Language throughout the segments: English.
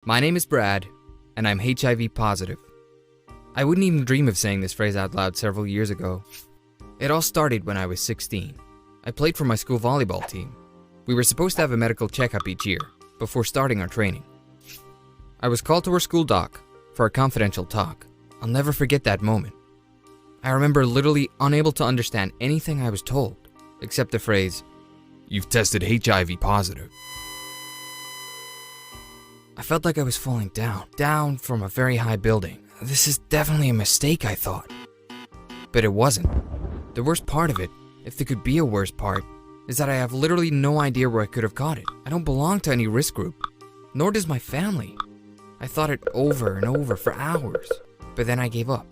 My name is Brad, and I'm HIV positive. I wouldn't even dream of saying this phrase out loud several years ago. It all started when I was 16. I played for my school volleyball team. We were supposed to have a medical checkup each year, before starting our training. I was called to our school doc for a confidential talk. I'll never forget that moment. I remember literally unable to understand anything I was told, except the phrase, "You've tested HIV positive." I felt like I was falling down from a very high building. This is definitely a mistake, I thought. But it wasn't. The worst part of it, if there could be a worse part, is that I have literally no idea where I could have caught it. I don't belong to any risk group, nor does my family. I thought it over and over for hours, but then I gave up.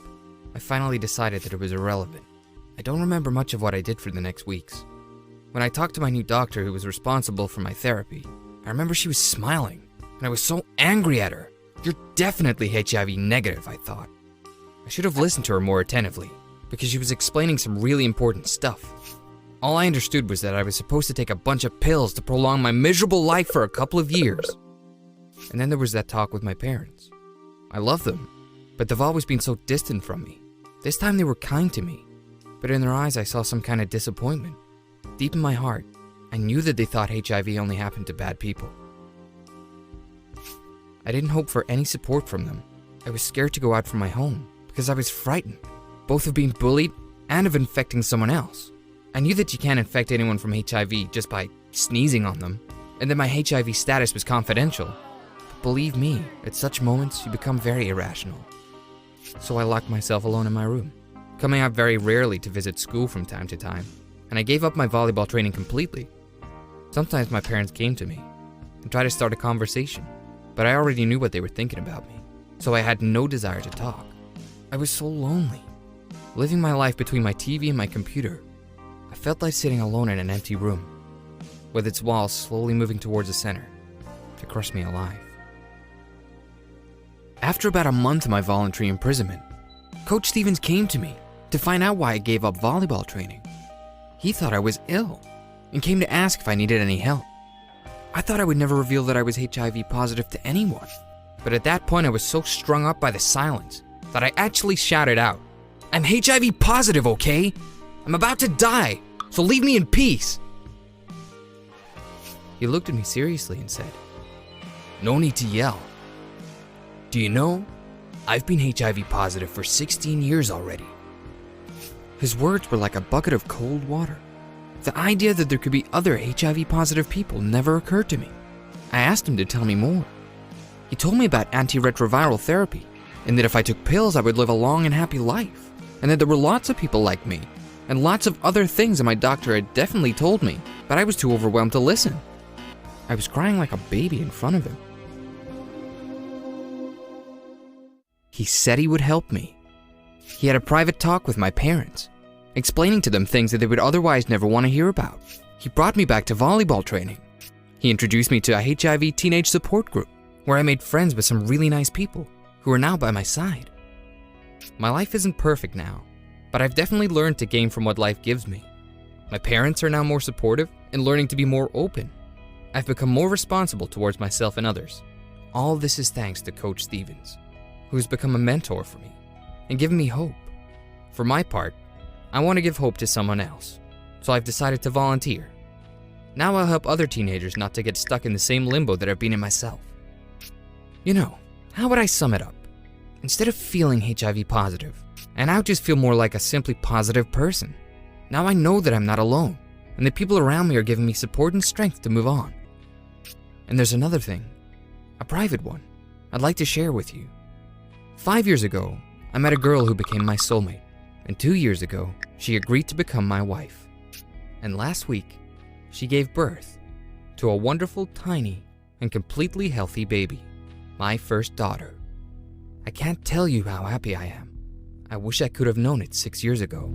I finally decided that it was irrelevant. I don't remember much of what I did for the next weeks. When I talked to my new doctor who was responsible for my therapy, I remember she was smiling, and I was so angry at her. "You're definitely HIV negative," I thought. I should have listened to her more attentively, because she was explaining some really important stuff. All I understood was that I was supposed to take a bunch of pills to prolong my miserable life for a couple of years. And then there was that talk with my parents. I love them, but they've always been so distant from me. This time they were kind to me, but in their eyes I saw some kind of disappointment. Deep in my heart, I knew that they thought HIV only happened to bad people. I didn't hope for any support from them. I was scared to go out from my home because I was frightened, both of being bullied and of infecting someone else. I knew that you can't infect anyone from HIV just by sneezing on them, and that my HIV status was confidential. But believe me, at such moments you become very irrational. So I locked myself alone in my room, coming out very rarely to visit school from time to time, and I gave up my volleyball training completely. Sometimes my parents came to me and tried to start a conversation, but I already knew what they were thinking about me, so I had no desire to talk. I was so lonely, living my life between my TV and my computer. I felt like sitting alone in an empty room, with its walls slowly moving towards the center to crush me alive. After about a month of my voluntary imprisonment, Coach Stevens came to me to find out why I gave up volleyball training. He thought I was ill and came to ask if I needed any help. I thought I would never reveal that I was HIV positive to anyone, but at that point I was so strung up by the silence that I actually shouted out, "I'm HIV positive, okay? I'm about to die, so leave me in peace." He looked at me seriously and said, "No need to yell. Do you know, I've been HIV positive for 16 years already." His words were like a bucket of cold water. The idea that there could be other HIV positive people never occurred to me. I asked him to tell me more. He told me about antiretroviral therapy, and that if I took pills I would live a long and happy life, and that there were lots of people like me, and lots of other things that my doctor had definitely told me, but I was too overwhelmed to listen. I was crying like a baby in front of him. He said he would help me. He had a private talk with my parents, explaining to them things that they would otherwise never want to hear about. He brought me back to volleyball training. He introduced me to a HIV teenage support group, where I made friends with some really nice people who are now by my side. My life isn't perfect now, but I've definitely learned to gain from what life gives me. My parents are now more supportive and learning to be more open. I've become more responsible towards myself and others. All this is thanks to Coach Stevens, who has become a mentor for me and given me hope. For my part, I want to give hope to someone else, so I've decided to volunteer. Now I'll help other teenagers not to get stuck in the same limbo that I've been in myself. You know, how would I sum it up? Instead of feeling HIV positive, I now just feel more like a simply positive person. Now I know that I'm not alone, and the people around me are giving me support and strength to move on. And there's another thing, a private one, I'd like to share with you. 5 years ago, I met a girl who became my soulmate, and 2 years ago, she agreed to become my wife. And last week, she gave birth to a wonderful, tiny, and completely healthy baby, my first daughter. I can't tell you how happy I am. I wish I could have known it 6 years ago.